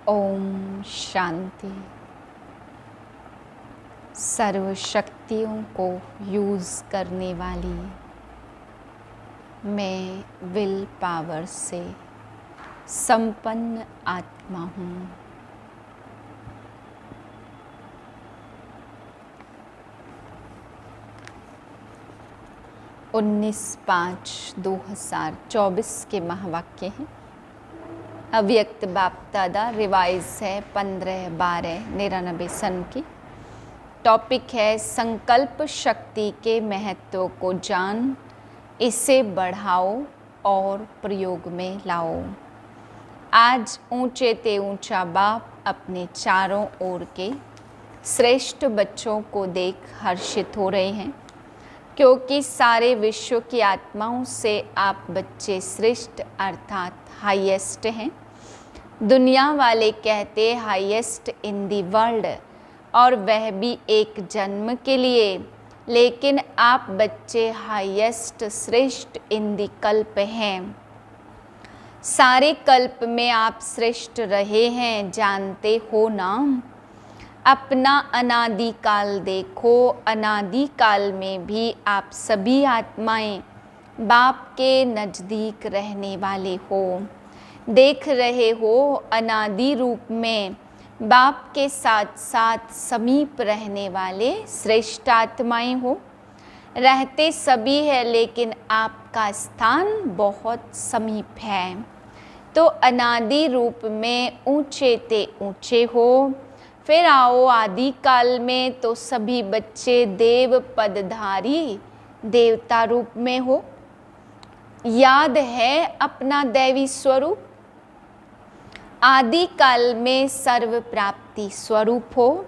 ओम शांति। सर्व शक्तियों को यूज़ करने वाली मैं विल पावर से संपन्न आत्मा हूँ। उन्नीस 5/2024 के महावाक्य हैं। अव्यक्त बाप दादा रिवाइज है 15/12/99 सन की। टॉपिक है संकल्प शक्ति के महत्व को जान, इसे बढ़ाओ और प्रयोग में लाओ। आज ऊंचे ते ऊंचा बाप अपने चारों ओर के श्रेष्ठ बच्चों को देख हर्षित हो रहे हैं, क्योंकि सारे विश्व की आत्माओं से आप बच्चे श्रेष्ठ अर्थात हाईएस्ट हैं। दुनिया वाले कहते हाईएस्ट इन दी वर्ल्ड, और वह भी एक जन्म के लिए, लेकिन आप बच्चे हाईएस्ट श्रेष्ठ इन दी कल्प हैं। सारे कल्प में आप श्रेष्ठ रहे हैं, जानते हो ना। अपना अनादि काल देखो, अनादि काल में भी आप सभी आत्माएं बाप के नज़दीक रहने वाले हो। देख रहे हो अनादि रूप में बाप के साथ साथ समीप रहने वाले श्रेष्ठ आत्माएं हो। रहते सभी है, लेकिन आपका स्थान बहुत समीप है। तो अनादि रूप में ऊंचे ते ऊंचे हो। फिर आओ आदि काल में, तो सभी बच्चे देव पदधारी देवता रूप में हो। याद है अपना दैवी स्वरूप। आदि काल में सर्व प्राप्ति स्वरूप हो।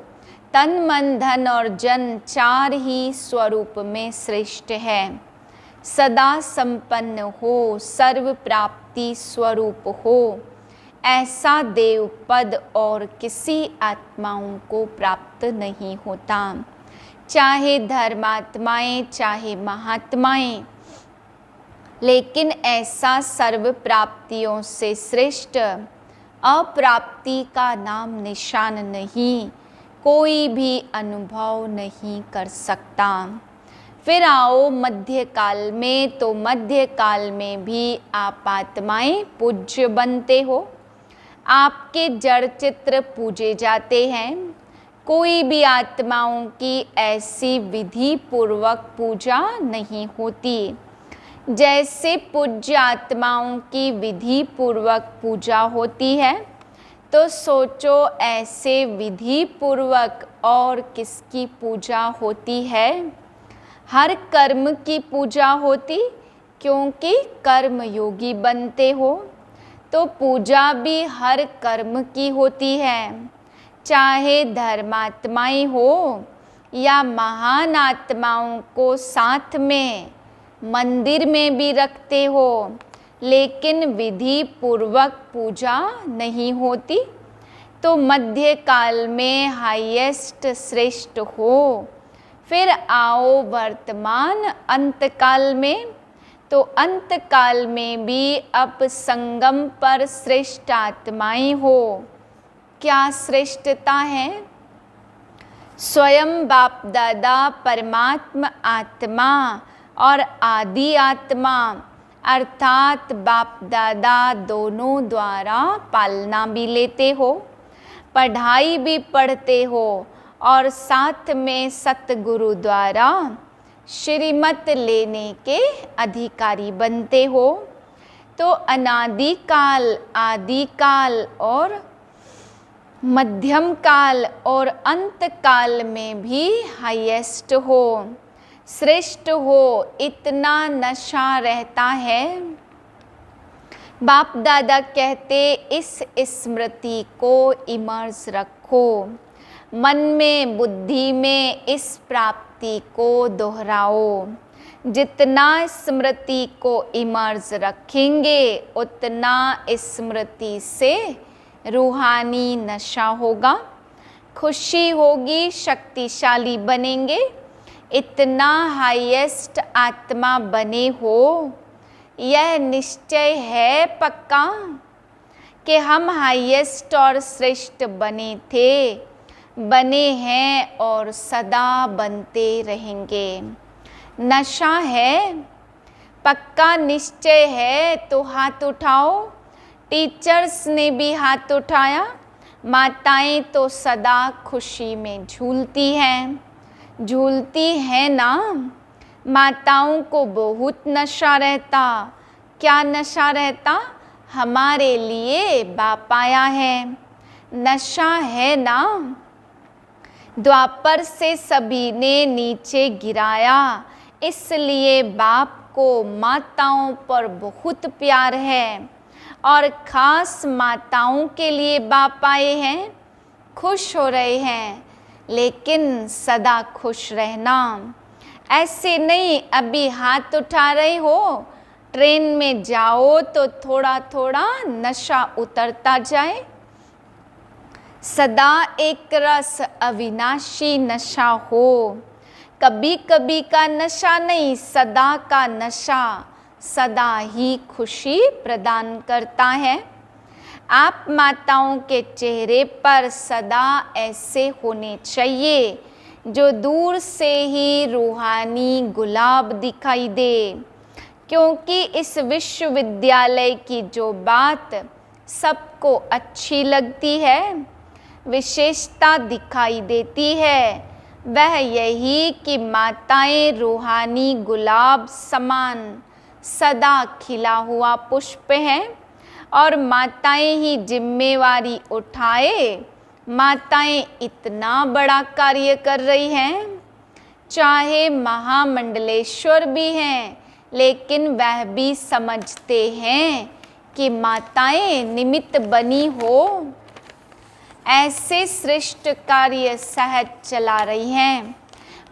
तन मन धन और जन चार ही स्वरूप में श्रेष्ठ है। सदा संपन्न हो, सर्व प्राप्ति स्वरूप हो। ऐसा देव पद और किसी आत्माओं को प्राप्त नहीं होता, चाहे धर्मात्माएं चाहे महात्माएं। लेकिन ऐसा सर्व प्राप्तियों से श्रेष्ठ अप्राप्ति का नाम निशान नहीं, कोई भी अनुभव नहीं कर सकता। फिर आओ मध्य काल में, तो मध्य काल में भी आप आत्माएं पूज्य बनते हो। आपके जड़ चित्र पूजे जाते हैं। कोई भी आत्माओं की ऐसी विधि पूर्वक पूजा नहीं होती। जैसे पूज्य आत्माओं की विधि पूर्वक पूजा होती है, तो सोचो ऐसे विधि पूर्वक और किसकी पूजा होती है? हर कर्म की पूजा होती, क्योंकि कर्म योगी बनते हो। तो पूजा भी हर कर्म की होती है, चाहे धर्मात्माएं हो या महान आत्माओं को साथ में मंदिर में भी रखते हो, लेकिन विधि पूर्वक पूजा नहीं होती। तो मध्य काल में हाईएस्ट श्रेष्ठ हो। फिर आओ वर्तमान अंत काल में, तो अंत काल में भी अब संगम पर श्रेष्ठ आत्माएं हो। क्या श्रेष्ठता है? स्वयं बाप दादा परमात्मा आत्मा और आदि आत्मा अर्थात बाप दादा दोनों द्वारा पालना भी लेते हो, पढ़ाई भी पढ़ते हो, और साथ में सतगुरु द्वारा श्रीमत लेने के अधिकारी बनते हो। तो अनादि काल, आदि काल और मध्यम काल और अंत काल में भी हाईएस्ट हो, श्रेष्ठ हो। इतना नशा रहता है। बाप दादा कहते इस स्मृति को इमर्स रखो, मन में बुद्धि में इस प्राप्ति को दोहराओ। जितना स्मृति को इमर्स रखेंगे, उतना स्मृति से रूहानी नशा होगा, खुशी होगी, शक्तिशाली बनेंगे। इतना हाईएस्ट आत्मा बने हो, यह निश्चय है पक्का कि हम हाईएस्ट और श्रेष्ठ बने थे, बने हैं और सदा बनते रहेंगे। नशा है, पक्का निश्चय है तो हाथ उठाओ। टीचर्स ने भी हाथ उठाया। माताएं तो सदा खुशी में झूलती हैं ना। माताओं को बहुत नशा रहता। क्या नशा रहता? हमारे लिए बाप आया है। नशा है ना। द्वापर से सभी ने नीचे गिराया, इसलिए बाप को माताओं पर बहुत प्यार है और खास माताओं के लिए बाप आए हैं। खुश हो रहे हैं, लेकिन सदा खुश रहना। ऐसे नहीं अभी हाथ उठा रहे हो, ट्रेन में जाओ तो थोड़ा थोड़ा नशा उतरता जाए। सदा एक रस अविनाशी नशा हो। कभी कभी का नशा नहीं, सदा का नशा सदा ही खुशी प्रदान करता है। आप माताओं के चेहरे पर सदा ऐसे होने चाहिए जो दूर से ही रूहानी गुलाब दिखाई दे, क्योंकि इस विश्वविद्यालय की जो बात सबको अच्छी लगती है, विशेषता दिखाई देती है, वह यही कि माताएं रूहानी गुलाब समान सदा खिला हुआ पुष्प हैं और माताएं ही जिम्मेवारी उठाए। माताएं इतना बड़ा कार्य कर रही हैं, चाहे महामंडलेश्वर भी हैं, लेकिन वह भी समझते हैं कि माताएं निमित्त बनी हो। ऐसे श्रेष्ठ कार्य सहज चला रही हैं।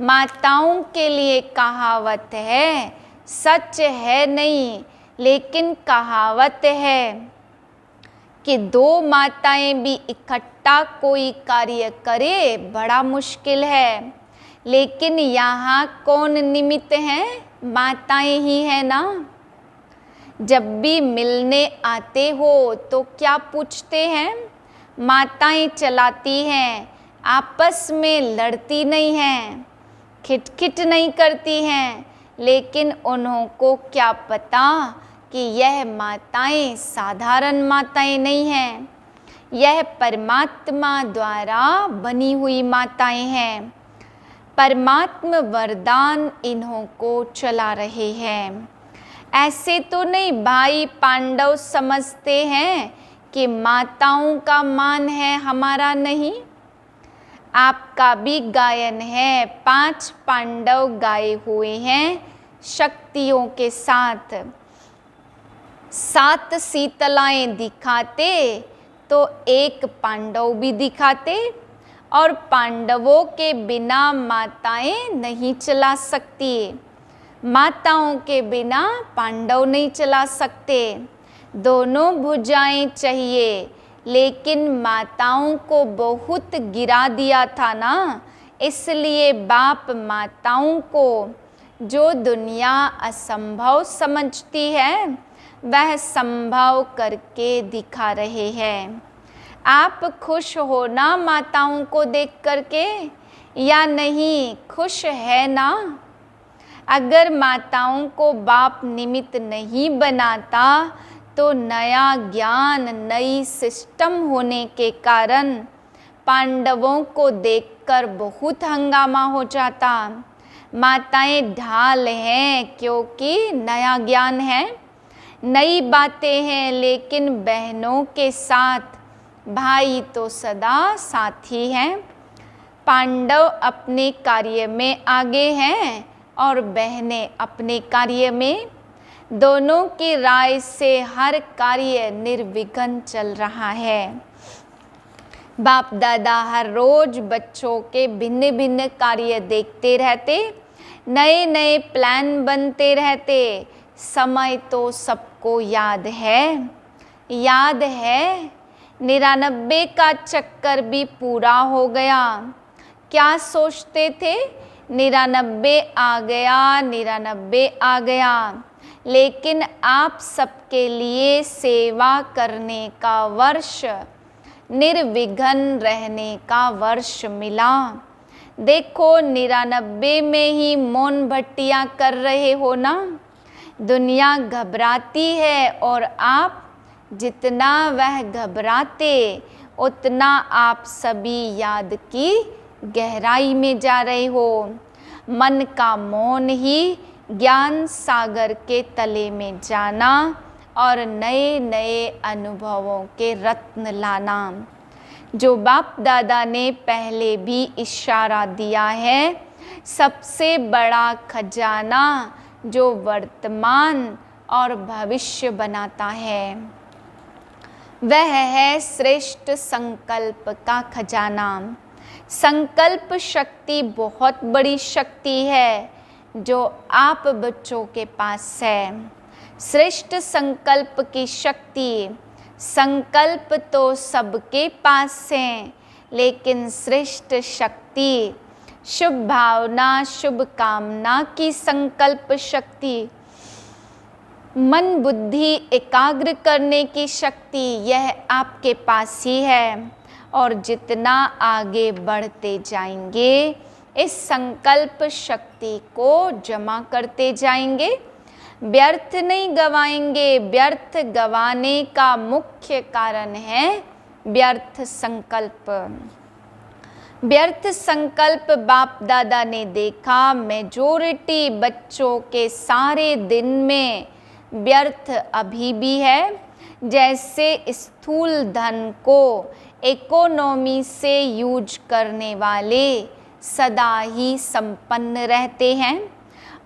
माताओं के लिए कहावत है, सच है नहीं लेकिन कहावत है कि दो माताएं भी इकट्ठा कोई कार्य करे बड़ा मुश्किल है, लेकिन यहाँ कौन निमित्त हैं? माताएं ही है ना। जब भी मिलने आते हो तो क्या पूछते हैं? माताएं चलाती हैं, आपस में लड़ती नहीं हैं, खिटखिट नहीं करती हैं, लेकिन उन्हों को क्या पता कि यह माताएं साधारण माताएं नहीं हैं, यह परमात्मा द्वारा बनी हुई माताएं हैं। परमात्मा वरदान इन्हों को चला रहे हैं। ऐसे तो नहीं भाई पांडव समझते हैं कि माताओं का मान है, हमारा नहीं। आपका भी गायन है, 5 पांडव गाए हुए हैं शक्तियों के साथ। 7 शीतलाएं दिखाते तो 1 पांडव भी दिखाते, और पांडवों के बिना माताएं नहीं चला सकती। माताओं के बिना पांडव नहीं चला सकते। दोनों भुजाएं चाहिए, लेकिन माताओं को बहुत गिरा दिया था ना, इसलिए बाप माताओं को जो दुनिया असंभव समझती है वह संभव करके दिखा रहे हैं। आप खुश हो ना माताओं को देख करके, या नहीं? खुश है ना? अगर माताओं को बाप निमित्त नहीं बनाता तो नया ज्ञान, नई सिस्टम होने के कारण पांडवों को देखकर बहुत हंगामा हो जाता। माताएं ढाल हैं क्योंकि नया ज्ञान है, नई बातें हैं, लेकिन बहनों के साथ भाई तो सदा साथी हैं। पांडव अपने कार्य में आगे हैं और बहनें अपने कार्य में। दोनों की राय से हर कार्य निर्विघ्न चल रहा है। बाप दादा हर रोज बच्चों के भिन्न भिन्न कार्य देखते रहते, नए नए प्लान बनते रहते। समय तो सबको याद है, 99 का चक्कर भी पूरा हो गया। क्या सोचते थे? 99 आ गया, 99 आ गया, लेकिन आप सबके लिए सेवा करने का वर्ष, निर्विघ्न रहने का वर्ष मिला। देखो 99 में ही मौन भट्टियाँ कर रहे हो ना। दुनिया घबराती है और आप जितना वह घबराते उतना आप सभी याद की गहराई में जा रहे हो। मन का मौन ही ज्ञान सागर के तले में जाना और नए नए अनुभवों के रत्न लाना। जो बाप दादा ने पहले भी इशारा दिया है, सबसे बड़ा खजाना जो वर्तमान और भविष्य बनाता है वह है श्रेष्ठ संकल्प का खजाना। संकल्प शक्ति बहुत बड़ी शक्ति है जो आप बच्चों के पास है। श्रेष्ठ संकल्प की शक्ति, संकल्प तो सबके पास है, लेकिन श्रेष्ठ शक्ति, शुभ भावना, शुभ कामना की संकल्प शक्ति, मन बुद्धि एकाग्र करने की शक्ति, यह आपके पास ही है। और जितना आगे बढ़ते जाएंगे इस संकल्प शक्ति को जमा करते जाएंगे, व्यर्थ नहीं गवाएंगे। व्यर्थ गवाने का मुख्य कारण है व्यर्थ संकल्प। व्यर्थ संकल्प बाप दादा ने देखा मेजॉरिटी बच्चों के सारे दिन में व्यर्थ अभी भी है। जैसे स्थूल धन को इकोनॉमी से यूज करने वाले सदा ही संपन्न रहते हैं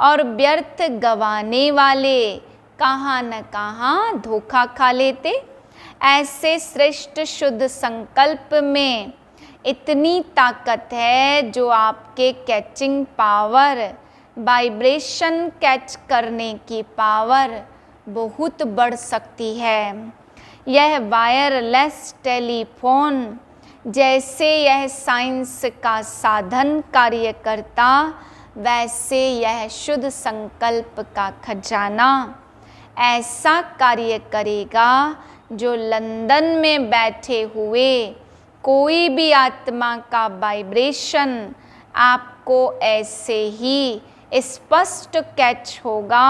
और व्यर्थ गवाने वाले कहाँ न कहाँ धोखा खा लेते। ऐसे श्रेष्ठ शुद्ध संकल्प में इतनी ताकत है जो आपके कैचिंग पावर, वाइब्रेशन कैच करने की पावर बहुत बढ़ सकती है। यह वायरलेस टेलीफोन जैसे यह साइंस का साधन कार्य करता, वैसे यह शुद्ध संकल्प का खजाना ऐसा कार्य करेगा जो लंदन में बैठे हुए कोई भी आत्मा का वाइब्रेशन आपको ऐसे ही स्पष्ट कैच होगा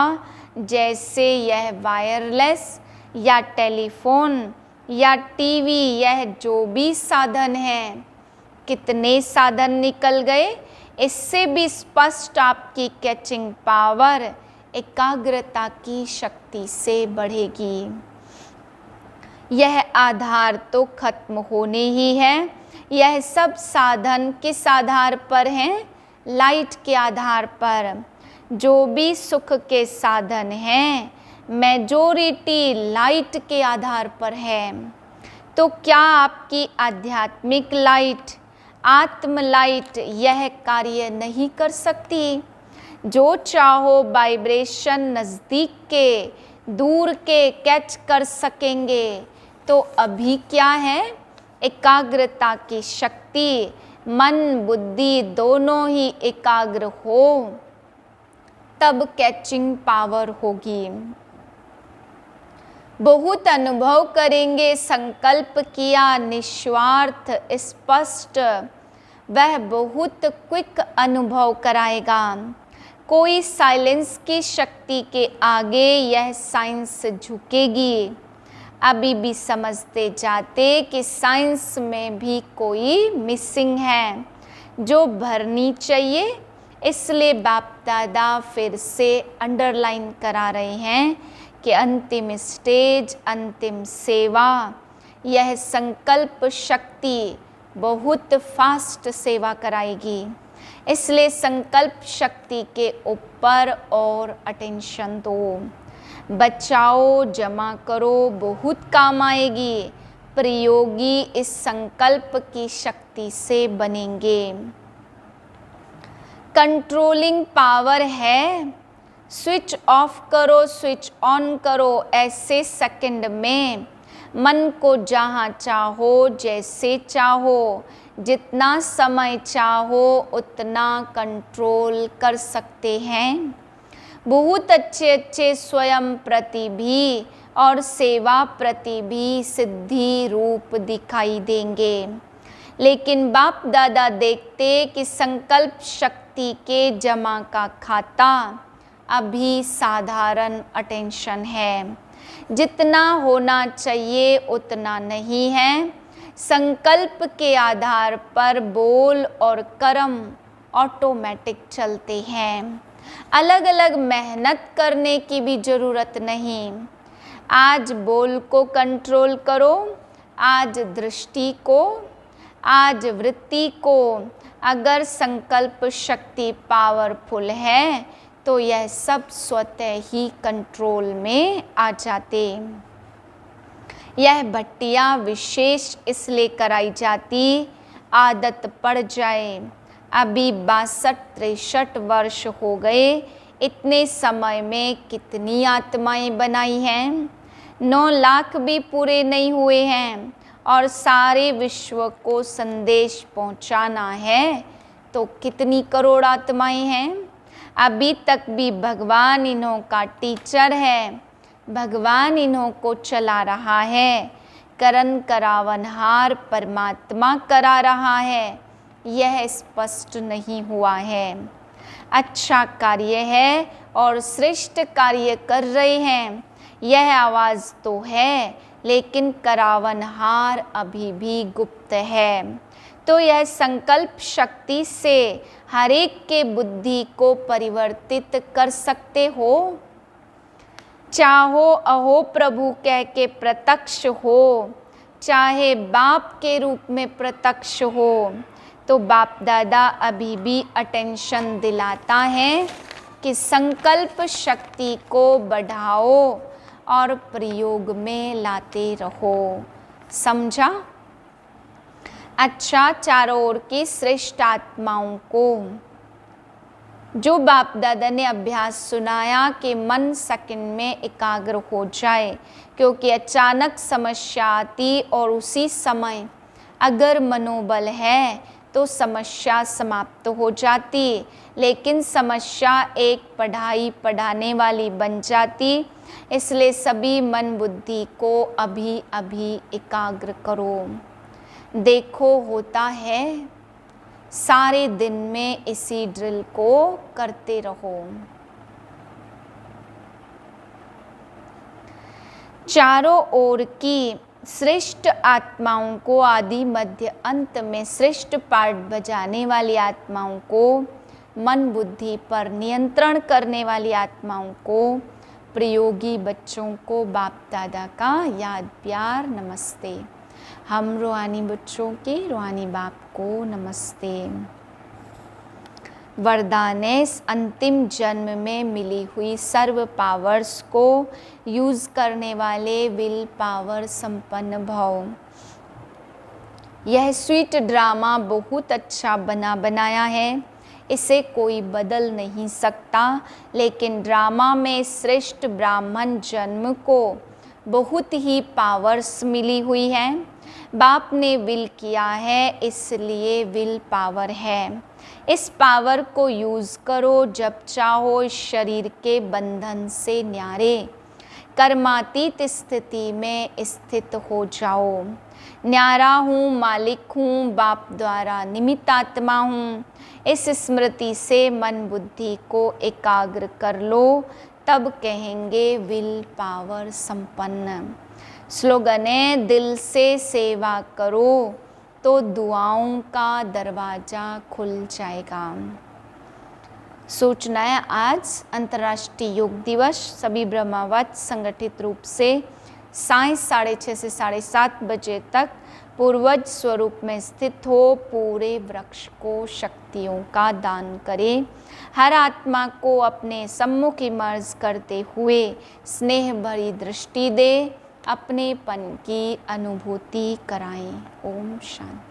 जैसे यह वायरलेस या टेलीफोन या टीवी, यह जो भी साधन है। कितने साधन निकल गए, इससे भी स्पष्ट आपकी कैचिंग पावर एकाग्रता की शक्ति से बढ़ेगी। यह आधार तो खत्म होने ही है। यह सब साधन किस आधार पर हैं? लाइट के आधार पर। जो भी सुख के साधन हैं मेजॉरिटी लाइट के आधार पर है। तो क्या आपकी आध्यात्मिक लाइट, आत्म लाइट यह कार्य नहीं कर सकती? जो चाहो वाइब्रेशन नज़दीक के, दूर के कैच कर सकेंगे। तो अभी क्या है? एकाग्रता की शक्ति, मन बुद्धि दोनों ही एकाग्र हो तब कैचिंग पावर होगी। बहुत अनुभव करेंगे, संकल्प किया निस्वार्थ स्पष्ट, वह बहुत क्विक अनुभव कराएगा। कोई साइलेंस की शक्ति के आगे यह साइंस झुकेगी। अभी भी समझते जाते कि साइंस में भी कोई मिसिंग है जो भरनी चाहिए। इसलिए बाप दादा फिर से अंडरलाइन करा रहे हैं कि अंतिम स्टेज, अंतिम सेवा, यह संकल्प शक्ति बहुत फास्ट सेवा कराएगी। इसलिए संकल्प शक्ति के ऊपर और अटेंशन दो, बचाओ, जमा करो, बहुत काम आएगी। प्रयोगी इस संकल्प की शक्ति से बनेंगे। कंट्रोलिंग पावर है, स्विच ऑफ करो, स्विच ऑन करो, ऐसे सेकंड में मन को जहाँ चाहो, जैसे चाहो, जितना समय चाहो उतना कंट्रोल कर सकते हैं। बहुत अच्छे अच्छे स्वयं प्रति भी और सेवा प्रति भी सिद्धि रूप दिखाई देंगे। लेकिन बाप दादा देखते कि संकल्प शक्ति के जमा का खाता अभी साधारण अटेंशन है, जितना होना चाहिए उतना नहीं है। संकल्प के आधार पर बोल और कर्म ऑटोमेटिक चलते हैं, अलग अलग मेहनत करने की भी ज़रूरत नहीं। आज बोल को कंट्रोल करो, आज दृष्टि को, आज वृत्ति को। अगर संकल्प शक्ति पावरफुल है तो यह सब स्वतः ही कंट्रोल में आ जाते। यह भट्टियाँ विशेष इसलिए कराई जाती आदत पड़ जाए। अभी 62-63 वर्ष हो गए, इतने समय में कितनी आत्माएं बनाई हैं? 9 लाख भी पूरे नहीं हुए हैं और सारे विश्व को संदेश पहुंचाना है तो कितनी करोड़ आत्माएं हैं? अभी तक भी भगवान इन्हों का टीचर है, भगवान इन्हों को चला रहा है, करन करावनहार परमात्मा करा रहा है, यह स्पष्ट नहीं हुआ है। अच्छा कार्य है और श्रेष्ठ कार्य कर रहे हैं, यह आवाज़ तो है, लेकिन करावनहार अभी भी गुप्त है। तो यह संकल्प शक्ति से हर एक के बुद्धि को परिवर्तित कर सकते हो। चाहो अहो प्रभु कह के प्रत्यक्ष हो, चाहे बाप के रूप में प्रत्यक्ष हो, तो बाप दादा अभी भी अटेंशन दिलाता है कि संकल्प शक्ति को बढ़ाओ और प्रयोग में लाते रहो। समझा? अच्छा, चारों ओर की श्रेष्ठ आत्माओं को जो बाप दादा ने अभ्यास सुनाया कि मन सेकंड में एकाग्र हो जाए, क्योंकि अचानक समस्या आती और उसी समय अगर मनोबल है तो समस्या समाप्त हो जाती, लेकिन समस्या एक पढ़ाई पढ़ाने वाली बन जाती। इसलिए सभी मन बुद्धि को अभी अभी एकाग्र करो। देखो होता है, सारे दिन में इसी ड्रिल को करते रहो। चारों ओर की श्रेष्ठ आत्माओं को, आदि मध्य अंत में श्रेष्ठ पार्ट बजाने वाली आत्माओं को, मन बुद्धि पर नियंत्रण करने वाली आत्माओं को, प्रयोगी बच्चों को बाप दादा का याद प्यार नमस्ते। हम रूहानी बच्चों के रूहानी बाप को नमस्ते। वरदान इस अंतिम जन्म में मिली हुई सर्व पावर्स को यूज़ करने वाले विल पावर संपन्न भव। यह स्वीट ड्रामा बहुत अच्छा बनाया है, इसे कोई बदल नहीं सकता, लेकिन ड्रामा में श्रेष्ठ ब्राह्मण जन्म को बहुत ही पावर्स मिली हुई हैं। बाप ने विल किया है, इसलिए विल पावर है। इस पावर को यूज़ करो, जब चाहो इस शरीर के बंधन से न्यारे कर्मातीत स्थिति में स्थित हो जाओ। न्यारा हूँ, मालिक हूँ, बाप द्वारा निमित्त आत्मा हूँ। इस स्मृति से मन बुद्धि को एकाग्र कर लो, तब कहेंगे विल पावर संपन्न। स्लोगन है, दिल से सेवा करो तो दुआओं का दरवाज़ा खुल जाएगा। सूचना है, आज अंतर्राष्ट्रीय योग दिवस सभी ब्रह्मावत संगठित रूप से साय 6:30 से 7:30 बजे तक पूर्वज स्वरूप में स्थित हो पूरे वृक्ष को शक्तियों का दान करें। हर आत्मा को अपने सम्मुख इमर्ज करते हुए स्नेह भरी दृष्टि दे, अपनेपन की अनुभूति कराएं। ओम शांति।